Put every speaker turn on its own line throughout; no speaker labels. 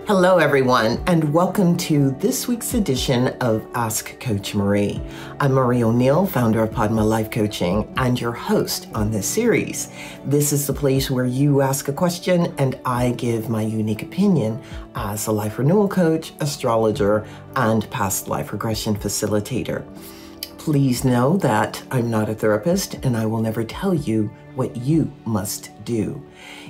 Hello, everyone, and welcome to this week's edition of Ask Coach Marie. I'm Marie O'Neill, founder of Padma Life Coaching, and your host on this series. This is the place where you ask a question and I give my unique opinion as a life renewal coach, astrologer, and past life regression facilitator. Please know that I'm not a therapist and I will never tell you what you must do.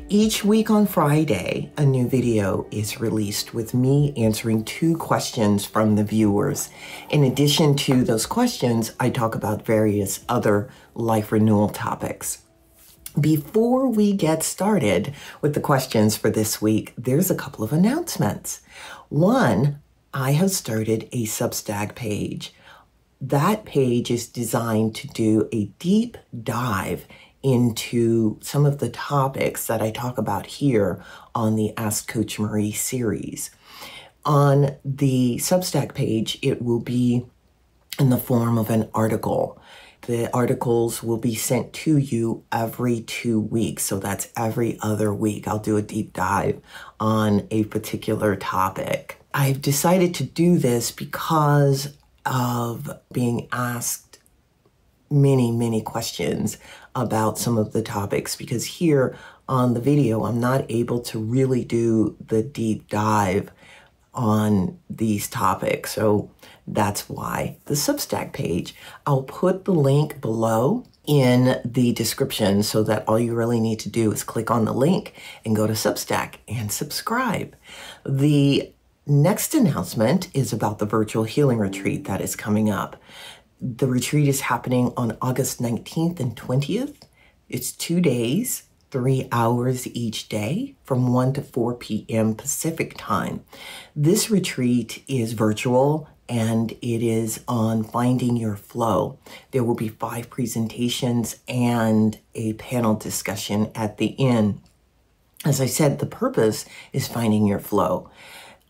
Each week on Friday, a new video is released with me answering 2 questions from the viewers. In addition to those questions, I talk about various other life renewal topics. Before we get started with the questions for this week, there's a couple of announcements. One, I have started a Substack page. That page is designed to do a deep dive into some of the topics that I talk about here on the Ask Coach Marie series. On the Substack page, it will be in the form of an article. The articles will be sent to you every 2 weeks, so that's every other week. I'll do a deep dive on a particular topic. I've decided to do this because of being asked many questions about some of the topics, because here on the video, I'm not able to really do the deep dive on these topics. So that's why the Substack page. I'll put the link below in the description so that all you really need to do is click on the link and go to Substack and subscribe. The next announcement is about the virtual healing retreat that is coming up. The retreat is happening on August 19th and 20th. It's 2 days, 3 hours each day from 1 to 4 p.m. Pacific time. This retreat is virtual and it is on finding your flow. There will be 5 presentations and a panel discussion at the end. As I said, the purpose is finding your flow.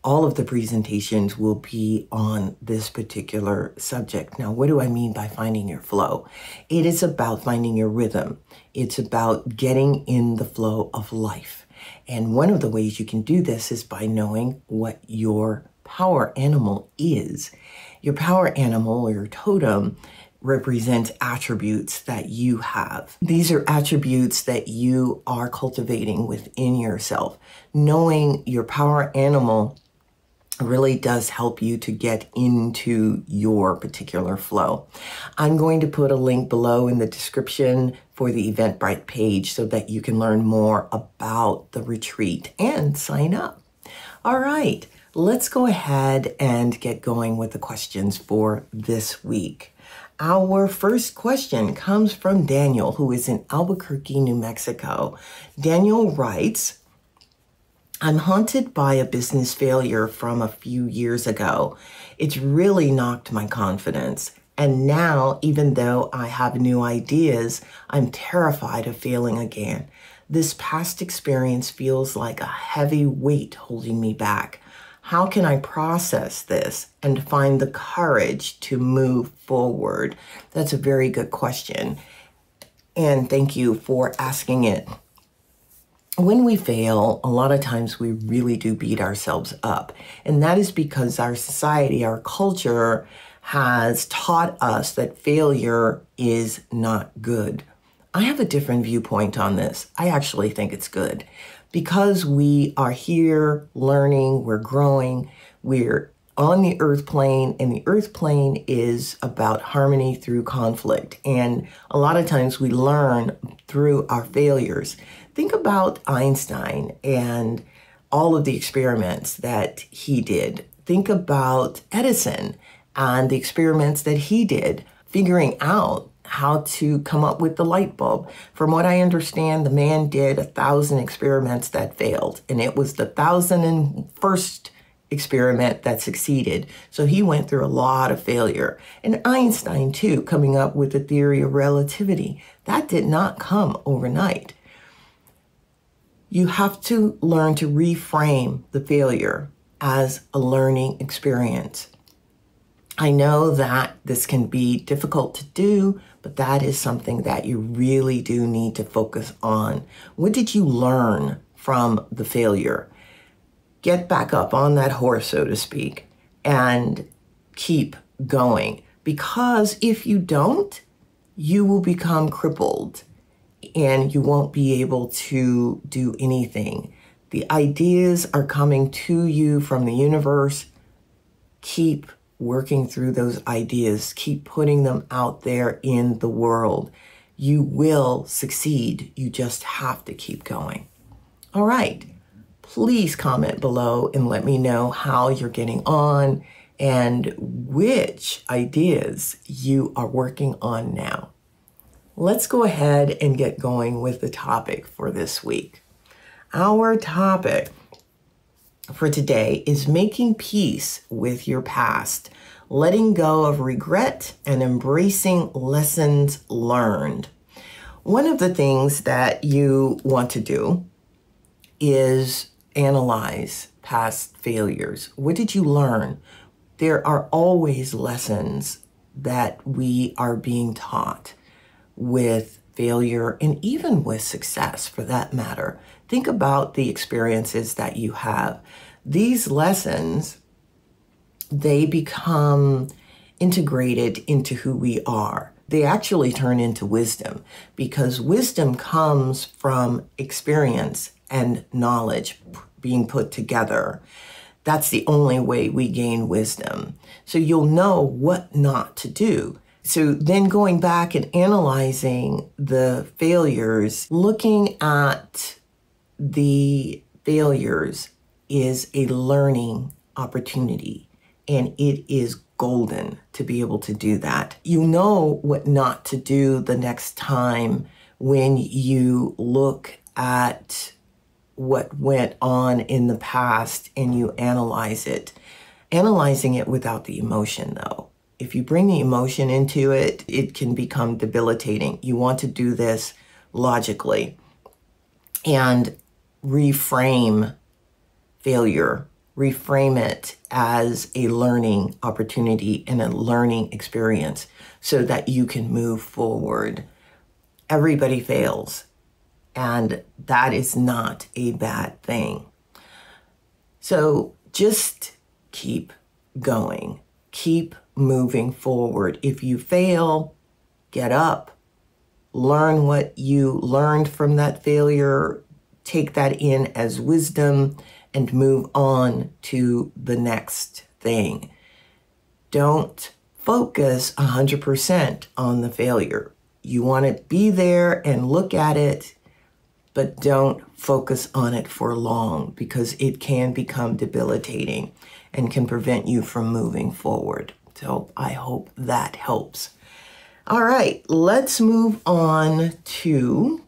All of the presentations will be on this particular subject. Now, what do I mean by finding your flow? It is about finding your rhythm. It's about getting in the flow of life. And one of the ways you can do this is by knowing what your power animal is. Your power animal or your totem represents attributes that you have. These are attributes that you are cultivating within yourself. Knowing your power animal really does help you to get into your particular flow. I'm going to put a link below in the description for the Eventbrite page so that you can learn more about the retreat and sign up. All right, let's go ahead and get going with the questions for this week. Our first question comes from Daniel, who is in Albuquerque, New Mexico. Daniel writes, I'm haunted by a business failure from a few years ago. It's really knocked my confidence. And now, even though I have new ideas, I'm terrified of failing again. This past experience feels like a heavy weight holding me back. How can I process this and find the courage to move forward? That's a very good question. And thank you for asking it. When we fail, a lot of times we really do beat ourselves up. And that is because our society, our culture has taught us that failure is not good. I have a different viewpoint on this. I actually think it's good because we are here learning, we're growing, we're on the earth plane, and the earth plane is about harmony through conflict. And a lot of times we learn through our failures. Think about Einstein and all of the experiments that he did. Think about Edison and the experiments that he did, figuring out how to come up with the light bulb. From what I understand, the man did 1,000 experiments that failed, and it was the 1,001st experiment that succeeded. So he went through a lot of failure. And Einstein, too, coming up with the theory of relativity. That did not come overnight. You have to learn to reframe the failure as a learning experience. I know that this can be difficult to do, but that is something that you really do need to focus on. What did you learn from the failure? get back up on that horse, so to speak, and keep going. Because if you don't, you will become crippled and you won't be able to do anything. The ideas are coming to you from the universe. Keep working through those ideas. Keep putting them out there in the world. You will succeed. You just have to keep going. All right. Please comment below and let me know how you're getting on and which ideas you are working on now. Let's go ahead and get going with the topic for this week. Our topic for today is making peace with your past, letting go of regret and embracing lessons learned. One of the things that you want to do is analyze past failures. What did you learn? There are always lessons that we are being taught with failure and even with success for that matter. Think about the experiences that you have. These lessons, they become integrated into who we are. They actually turn into wisdom because wisdom comes from experience and knowledge being put together. That's the only way we gain wisdom. So you'll know what not to do. So then going back and analyzing the failures, looking at the failures is a learning opportunity, and it is golden to be able to do that. You know what not to do the next time when you look at what went on in the past and you analyze it. Analyzing it without the emotion, though. If you bring the emotion into it, it can become debilitating. You want to do this logically and reframe failure, reframe it as a learning opportunity and a learning experience so that you can move forward. Everybody fails, and that is not a bad thing. So just keep going. Keep moving forward. If you fail, get up, learn what you learned from that failure, take that in as wisdom, and move on to the next thing. Don't focus 100% on the failure. You want to be there and look at it, but don't focus on it for long because it can become debilitating and can prevent you from moving forward. So I hope that helps. All right, let's move on to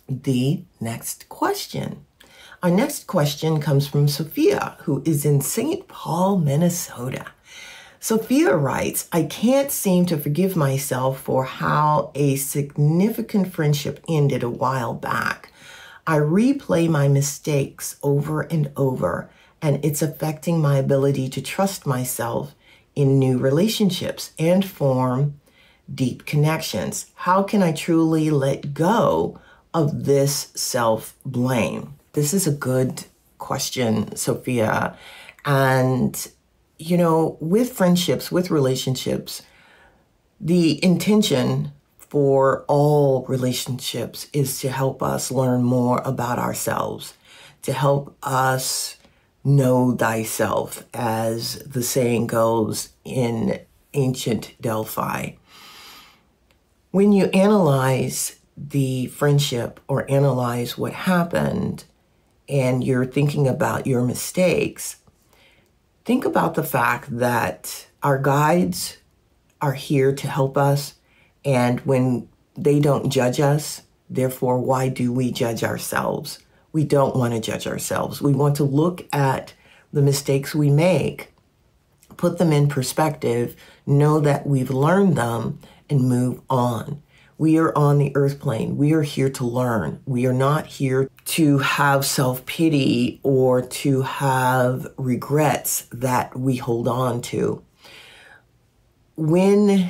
the next question. Our next question comes from Sophia, who is in St. Paul, Minnesota. Sophia writes, I can't seem to forgive myself for how a significant friendship ended a while back. I replay my mistakes over and over, and it's affecting my ability to trust myself in new relationships and form deep connections. How can I truly let go of this self-blame? This is a good question, Sophia. And, you know, with friendships, with relationships, the intention for all relationships is to help us learn more about ourselves, to help us know thyself, as the saying goes in ancient Delphi. When you analyze the friendship or analyze what happened and you're thinking about your mistakes, think about the fact that our guides are here to help us, and when they don't judge us, therefore, why do we judge ourselves? We don't want to judge ourselves. We want to look at the mistakes we make, put them in perspective, know that we've learned them, and move on. We are on the earth plane. We are here to learn. We are not here to have self-pity or to have regrets that we hold on to. When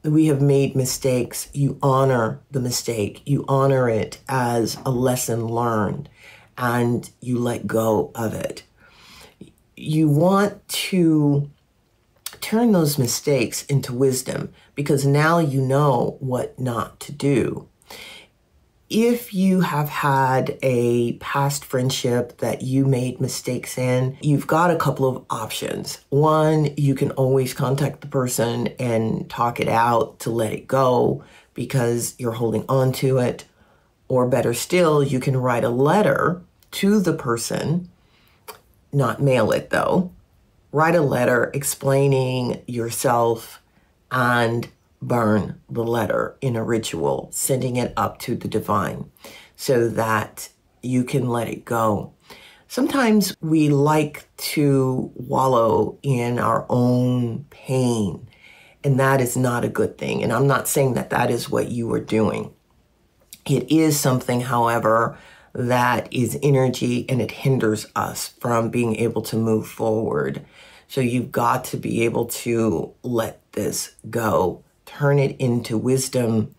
we have made mistakes, you honor the mistake. You honor it as a lesson learned. and you let go of it. You want to turn those mistakes into wisdom because now you know what not to do. If you have had a past friendship that you made mistakes in, you've got a couple of options. One, you can always contact the person and talk it out to let it go because you're holding on to it. Or better still, you can write a letter to the person, not mail it though. Write a letter explaining yourself and burn the letter in a ritual, sending it up to the divine so that you can let it go. Sometimes we like to wallow in our own pain, and that is not a good thing. And I'm not saying that that is what you are doing. It is something, however, that is energy and it hinders us from being able to move forward. So you've got to be able to let this go. Turn it into wisdom.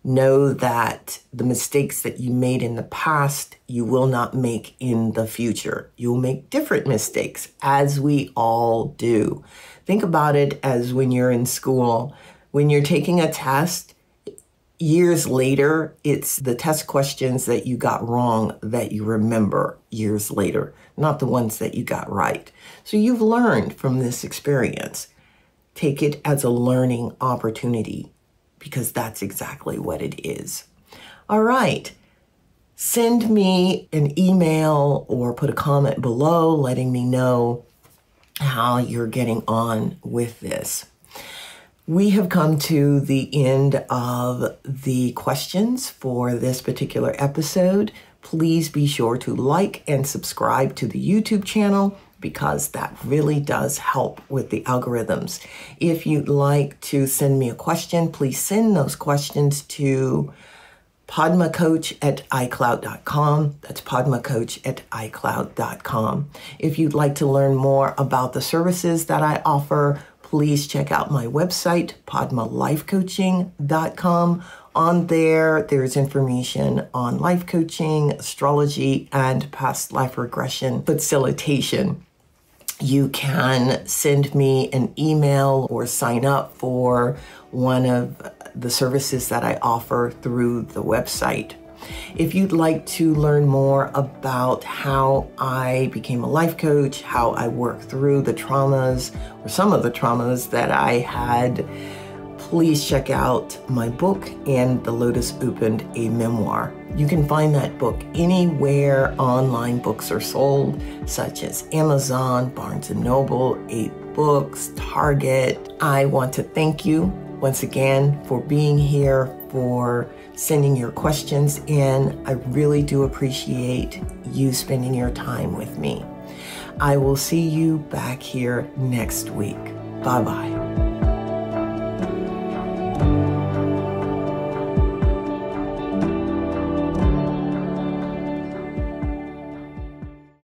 Know that the mistakes that you made in the past, you will not make in the future. You'll make different mistakes, as we all do. Think about it as when you're in school. When you're taking a test, years later, it's the test questions that you got wrong that you remember years later, not the ones that you got right. So you've learned from this experience. Take it as a learning opportunity because that's exactly what it is. All right. Send me an email or put a comment below letting me know how you're getting on with this. We have come to the end of the questions for this particular episode. Please be sure to like and subscribe to the YouTube channel because that really does help with the algorithms. If you'd like to send me a question, please send those questions to padmacoach@icloud.com. That's padmacoach@icloud.com. If you'd like to learn more about the services that I offer, please check out my website, padmalifecoaching.com. On there, there's information on life coaching, astrology, and past life regression facilitation. You can send me an email or sign up for one of the services that I offer through the website. If you'd like to learn more about how I became a life coach, how I work through the traumas or some of the traumas that I had, please check out my book, And the Lotus Opened, a Memoir. You can find that book anywhere online books are sold, such as Amazon, Barnes & Noble, 8 Books, Target. I want to thank you once again for being here, for sending your questions in. I really do appreciate you spending your time with me. I will see you back here next week. Bye-bye.